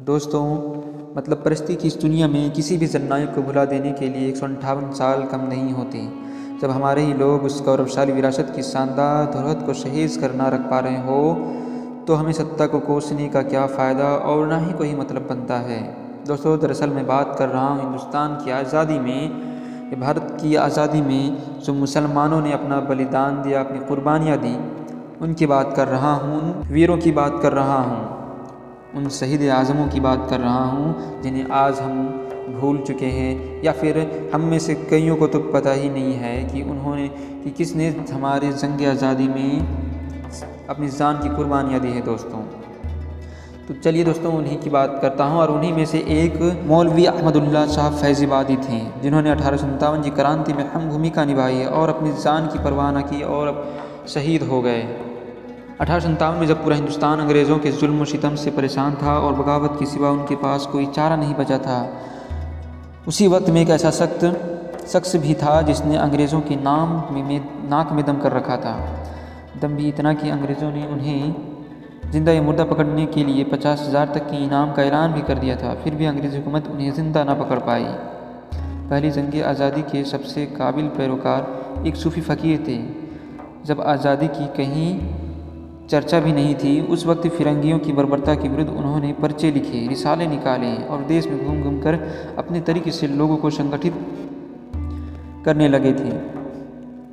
दोस्तों, मतलब परिस्थिति की इस दुनिया में किसी भी जननायक को भुला देने के लिए 158 साल कम नहीं होते। जब हमारे ही लोग उस गौरवशाली विरासत की शानदार धरोहर को सहेज कर ना रख पा रहे हो तो हमें सत्ता को कोसने का क्या फ़ायदा और ना ही कोई मतलब बनता है। दोस्तों, दरअसल मैं बात कर रहा हूँ हिंदुस्तान की आज़ादी में, भारत की आज़ादी में जो मुसलमानों ने अपना बलिदान दिया, अपनी कुर्बानियाँ दी, उनकी बात कर रहा हूँ, उन वीरों की बात कर रहा हूँ, उन शहीद आज़मों की बात कर रहा हूँ जिन्हें आज हम भूल चुके हैं, या फिर हम में से कईयों को तो पता ही नहीं है कि किसने हमारे जंग आज़ादी में अपनी जान की कुर्बानियाँ दी है। दोस्तों, तो चलिए दोस्तों, उन्हीं की बात करता हूँ और उन्हीं में से एक मौलवी अहमदुल्ला साहब फैज़ाबादी थे, जिन्होंने 1857 की क्रांति में अहम भूमिका निभाई है और अपनी जान की परवाह न की और शहीद हो गए। 1857 में जब पूरा हिंदुस्तान अंग्रेज़ों के जुल्म और सितम से परेशान था और बगावत के सिवा उनके पास कोई चारा नहीं बचा था, उसी वक्त में एक ऐसा सख्त शख्स भी था जिसने अंग्रेज़ों के नाक में दम कर रखा था। दम भी इतना कि अंग्रेज़ों ने उन्हें ज़िंदा या मुर्दा पकड़ने के लिए 50,000 तक के इनाम का ऐलान भी कर दिया था, फिर भी अंग्रेज़ हुकूमत उन्हें ज़िंदा ना पकड़ पाई। पहली जंग आज़ादी के सबसे काबिल पैरोकार एक सूफ़ी फ़कीर थे। जब आज़ादी की कहीं चर्चा भी नहीं थी, उस वक्त फिरंगियों की बर्बरता के विरुद्ध उन्होंने पर्चे लिखे, रिसाले निकाले और देश में घूम घूम कर अपने तरीके से लोगों को संगठित करने लगे थे।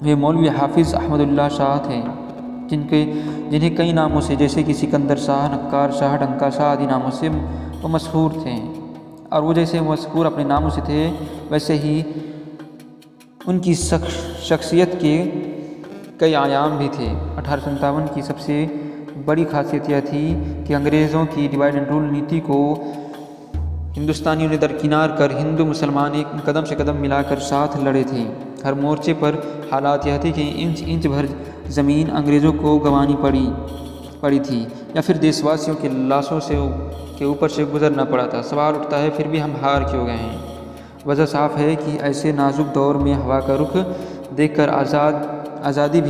वे मौलवी हाफिज़ अहमदुल्ला शाह थे, जिन्हें कई नामों से, जैसे कि सिकंदर शाह, नक्कार शाह, डंका शाह आदि नामों से वो मशहूर थे। और वो जैसे मशहूर अपने नामों से थे, वैसे ही उनकी शख्सियत के कई आयाम भी थे। 1857 की सबसे बड़ी खासियत यह थी कि अंग्रेज़ों की डिवाइड एंड रूल नीति को हिंदुस्तानियों ने दरकिनार कर हिंदू मुसलमान एक कदम से कदम मिलाकर साथ लड़े थे। हर मोर्चे पर हालात यह थे कि इंच इंच भर ज़मीन अंग्रेज़ों को गंवानी पड़ी थी या फिर देशवासियों के लाशों के ऊपर से गुजरना पड़ा था। सवाल उठता है, फिर भी हम हार क्यों गए हैं? वजह साफ है कि ऐसे नाजुक दौर में हवा का रुख देखकर आज़ादी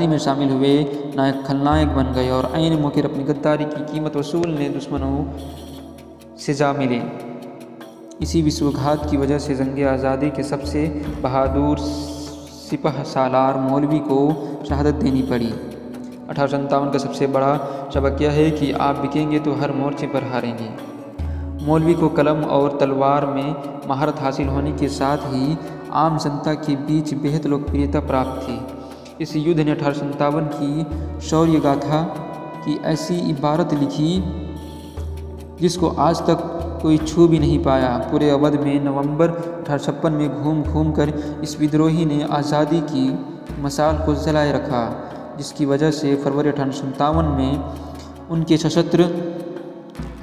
में शामिल हुए नायक खलनायक बन गए और ऐन मौके पर अपनी गद्दारी की कीमत वसूलने दुश्मनों से जा मिले। इसी विश्वघात की वजह से जंग आज़ादी के सबसे बहादुर सिपह सालार मौलवी को शहादत देनी पड़ी। 1857 का सबसे बड़ा सबक यह है कि आप बिकेंगे तो हर मोर्चे पर हारेंगे। मौलवी को कलम और तलवार में महारत हासिल होने के साथ ही आम जनता के बीच बेहद लोकप्रियता प्राप्त थी। इस युद्ध ने 1857 की शौर्य गाथा की ऐसी इबारत लिखी जिसको आज तक कोई छू भी नहीं पाया। पूरे अवध में नवंबर 1856 में घूम घूम कर इस विद्रोही ने आज़ादी की मशाल को जलाए रखा, जिसकी वजह से फरवरी 1857 में उनके सशस्त्र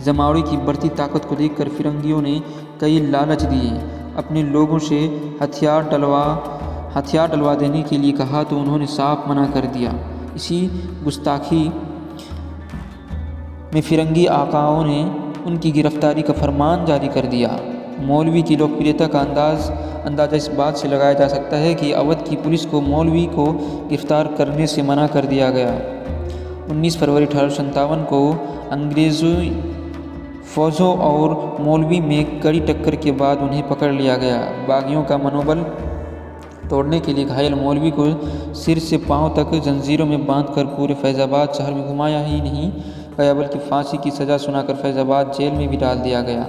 जमावड़े की बढ़ती ताकत को देखकर फिरंगियों ने कई लालच दिए। अपने लोगों से हथियार डलवा देने के लिए कहा तो उन्होंने साफ मना कर दिया। इसी गुस्ताखी में फिरंगी आकाओं ने उनकी गिरफ्तारी का फरमान जारी कर दिया। मौलवी की लोकप्रियता का अंदाज़ा इस बात से लगाया जा सकता है कि अवध की पुलिस को मौलवी को गिरफ्तार करने से मना कर दिया गया। 19 फरवरी 1857 को अंग्रेज़ी फ़ौजों और मौलवी में कड़ी टक्कर के बाद उन्हें पकड़ लिया गया। बागियों का मनोबल तोड़ने के लिए घायल मौलवी को सिर से पांव तक जंजीरों में बांधकर पूरे फैज़ाबाद शहर में घुमाया ही नहीं गया, बल्कि फांसी की सज़ा सुनाकर फैज़ाबाद जेल में भी डाल दिया गया।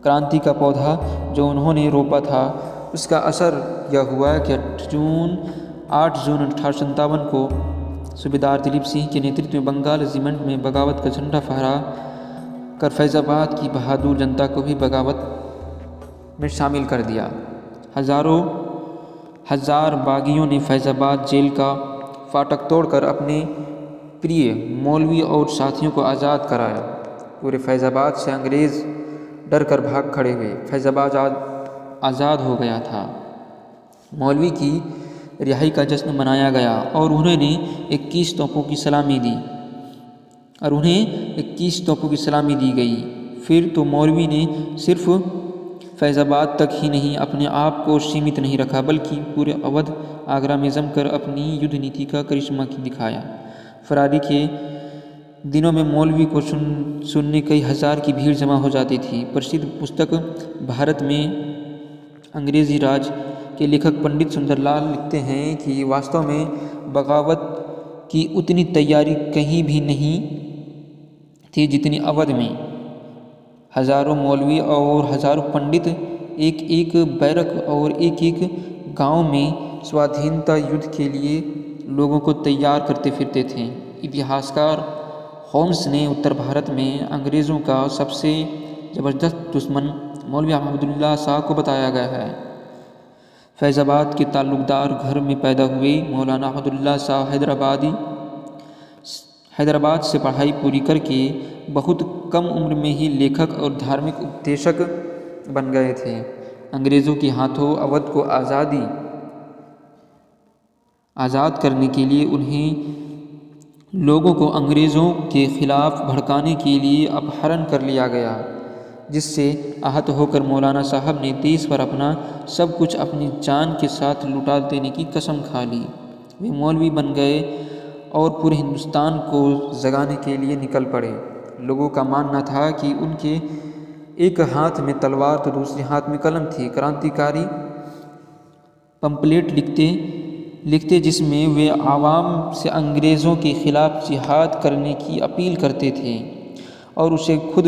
क्रांति का पौधा जो उन्होंने रोपा था, उसका असर यह हुआ कि 8 जून 1857 को सूबेदार दिलीप सिंह के नेतृत्व में बंगाल रेजिमेंट में बगावत का झंडा फहरा कर फैज़ाबाद की बहादुर जनता को भी बगावत में शामिल कर दिया। हजार बागियों ने फैज़ाबाद जेल का फाटक तोड़कर अपने प्रिय मौलवी और साथियों को आज़ाद कराया। पूरे फैज़ाबाद से अंग्रेज़ डर कर भाग खड़े हुए। फैज़ाबाद आज़ाद हो गया था। मौलवी की रिहाई का जश्न मनाया गया और उन्होंने 21 तोपों की सलामी दी गई। फिर तो मौलवी ने सिर्फ फैज़ाबाद तक ही नहीं अपने आप को सीमित नहीं रखा, बल्कि पूरे अवध आगरा में जमकर अपनी युद्ध नीति का करिश्मा दिखाया। फरारी के दिनों में मौलवी को सुनने कई हज़ार की भीड़ जमा हो जाती थी। प्रसिद्ध पुस्तक भारत में अंग्रेज़ी राज के लेखक पंडित सुंदरलाल लिखते हैं कि वास्तव में बगावत की उतनी तैयारी कहीं भी नहीं थी जितनी अवध में। हजारों मौलवी और हजारों पंडित एक एक बैरक और एक एक गांव में स्वाधीनता युद्ध के लिए लोगों को तैयार करते फिरते थे। इतिहासकार होम्स ने उत्तर भारत में अंग्रेज़ों का सबसे ज़बरदस्त दुश्मन मौलवी अहमदुल्ला शाह को बताया गया है। फैज़ाबाद के ताल्लुकदार घर में पैदा हुए मौलाना अहमदुल्ला शाह हैदराबाद से पढ़ाई पूरी करके बहुत कम उम्र में ही लेखक और धार्मिक उपदेशक बन गए थे। अंग्रेज़ों के हाथों अवध को आज़ाद करने के लिए उन्हें लोगों को अंग्रेज़ों के खिलाफ भड़काने के लिए अपहरण कर लिया गया, जिससे आहत होकर मौलाना साहब ने देश पर अपना सब कुछ अपनी जान के साथ लुटा देने की कसम खा ली। वे मौलवी बन गए और पूरे हिंदुस्तान को जगाने के लिए निकल पड़े। लोगों का मानना था कि उनके एक हाथ में तलवार तो दूसरे हाथ में कलम थी। क्रांतिकारी पंपलेट लिखते जिसमें वे आवाम से अंग्रेज़ों के खिलाफ जिहाद करने की अपील करते थे और उसे खुद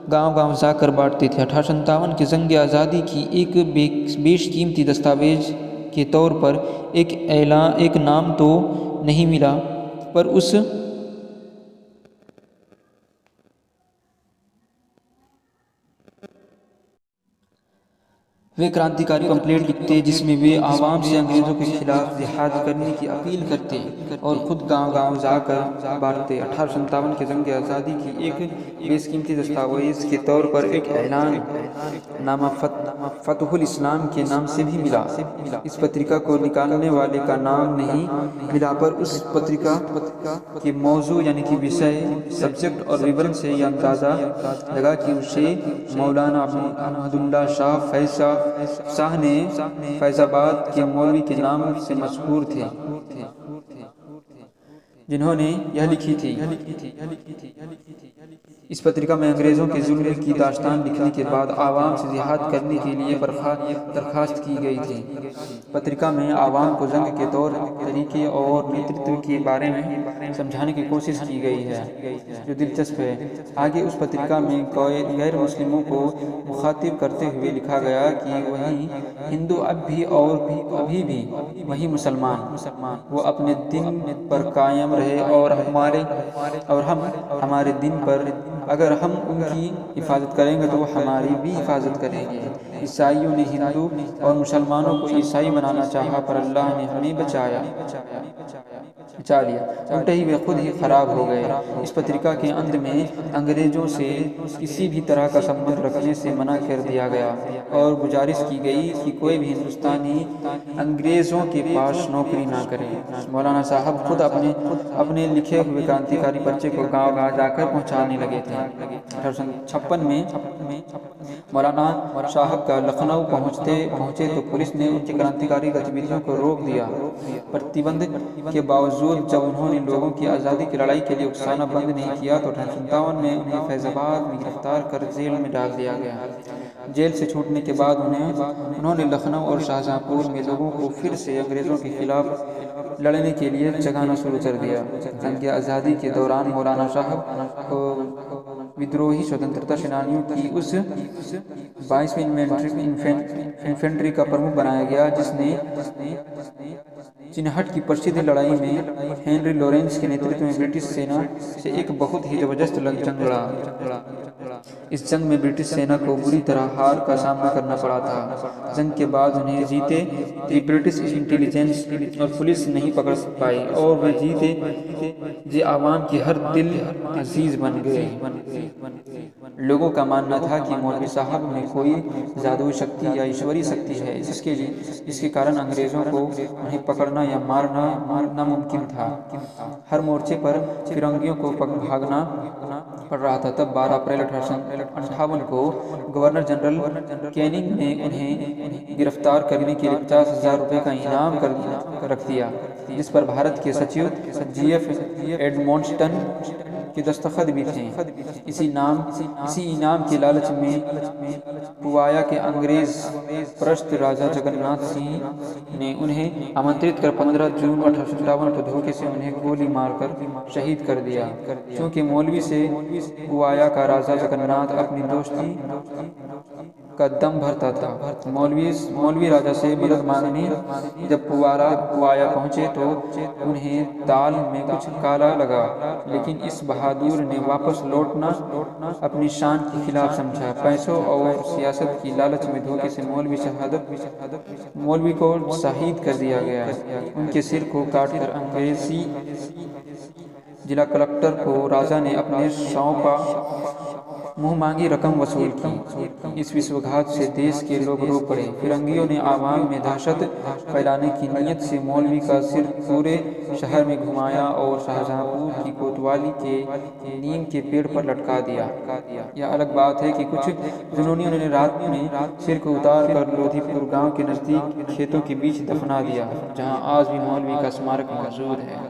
गांव-गांव जाकर बांटते थे। 1857 की जंग आज़ादी की एक बेशकीमती दस्तावेज के तौर पर एक नाम तो नहीं मिला, पर उस वे क्रांतिकारी पंपलेट लिखते जिसमें वे आवाम से अंग्रेज़ों के खिलाफ जिहाद करने की अपील करते और ख़ुद गांव-गांव जाकर बांटते। 1857 की जंग आज़ादी की एक बेशकीमती दस्तावेज़ के तौर पर एक ऐलान नामा फतहुल इस्लाम के नाम से भी मिला। इस पत्रिका को निकालने वाले का नाम नहीं मिला, पर उस पत्रिका के मौजू यानी कि विषय, सब्जेक्ट और विवरण से यह अंदाज़ा लगा कि उसे मौलाना अहमदुल्ला शाह ने फैज़ाबाद के मौलवी के नाम से मशहूर थे, जिन्होंने यह लिखी थी। इस पत्रिका में अंग्रेज़ों के जुल्म की दास्तान लिखने के बाद आवाम से जिहाद करने के लिए दरख्वास्त की गई थी। पत्रिका में आवाम को जंग के तौर तरीके और नेतृत्व के बारे में समझाने की कोशिश की गई है, जो दिलचस्प है। आगे उस पत्रिका में गैर मुस्लिमों को मुखातिब करते हुए लिखा गया कि वही हिंदू अभी भी वही मुसलमान वो अपने दिन पर कायम रहे और हम हमारे दिन पर अगर हम उनकी हिफाजत करेंगे तो वो हमारी भी हिफाजत करेंगे। ईसाइयों ने हिंदू और मुसलमानों को ईसाई बनाना चाहा, पर अल्लाह ने हमें बचा लिया। उल्टे ही वे खुद ही खराब हो गए। इस पत्रिका के अंत में अंग्रेज़ों से किसी भी तरह का संबंध रखने से मना कर दिया गया और गुजारिश की गई कि कोई भी हिंदुस्तानी अंग्रेज़ों के पास नौकरी ना करे। मौलाना साहब खुद अपने लिखे हुए क्रांतिकारी पर्चे को गाँव-गाँव जाकर पहुँचाने लगे थे। 1856 में मौलाना साहब का लखनऊ पहुँचे तो पुलिस ने उनकी क्रांतिकारी गतिविधियों को रोक दिया। प्रतिबंध के बावजूद जब उन्होंने लोगों की आज़ादी की लड़ाई के लिए उकसाना बंद नहीं किया तो 1857 में उन्हें फैज़ाबाद में गिरफ्तार कर जेल में डाल दिया गया। जेल से छूटने के बाद उन्होंने लखनऊ और शाहजहाँपुर में लोगों को फिर से अंग्रेज़ों के खिलाफ लड़ने के लिए जगाना शुरू कर दिया। जंग आज़ादी के दौरान मौलाना साहब को विद्रोही स्वतंत्रता सेनानियों की उस 22वीं इन्फेंट्री का प्रमुख बनाया गया, जिसने चिन्हट की प्रसिद्ध लड़ाई में हेनरी लॉरेंस के नेतृत्व में ब्रिटिश सेना से एक बहुत ही जबरदस्त जंग लड़ा। इस जंग में ब्रिटिश सेना को बुरी तरह हार का सामना करना पड़ा था। जंग के बाद उन्हें जीते ब्रिटिश इंटेलिजेंस और पुलिस नहीं पकड़ पाई और वे जीते आवाम की हर दिल अजीज बन गए। लोगों का मानना था कि मौलवी साहब में कोई जादुई शक्ति या ईश्वरीय शक्ति है, जिसके कारण अंग्रेज़ों को उन्हें पकड़ना या मारना मुमकिन था। हर मोर्चे पर फिरंगियों को भागना पड़ रहा था। तब 12 अप्रैल 1858 को गवर्नर जनरल कैनिंग ने उन्हें गिरफ्तार करने के लिए 50,000 रुपये का इनाम रख दिया, जिस पर भारत के सचिव GF एडमोंस्टन के दस्तखत भी थे। इसी इनाम के लालच में पुवाया के अंग्रेज परस्त राजा जगन्नाथ सिंह ने उन्हें आमंत्रित कर 15 जून 1857 को धोखे से उन्हें गोली मारकर शहीद कर दिया। क्योंकि मौलवी से पुवाया का राजा जगन्नाथ अपनी दोस्ती का दम भरता था। मौलवी राजा से मदद मांगने जब पुवाया पहुंचे तो उन्हें ताल में कुछ काला लगा, लेकिन इस बहादुर ने वापस लौटना अपनी शान के खिलाफ समझा। पैसों और सियासत की लालच में धोखे से मौलवी को शहीद कर दिया गया। उनके सिर को काटकर अंग्रेजी जिला कलेक्टर को राजा ने अपने सौंपा मुँह मांगी रकम वसूल की। इस विश्वघात से देश के लोग रो पड़े। फिरंगियों ने आवाम में दहशत फैलाने की नीयत से मौलवी का सिर पूरे शहर में घुमाया और शाहजहांपुर की कोतवाली के नीम के पेड़ पर लटका दिया। यह अलग बात है कि कुछ जुनूनियों ने रात में सिर को उतार कर लोधीपुर गांव के नज़दीक खेतों के बीच दफना दिया, जहां आज भी मौलवी का स्मारक मौजूद है।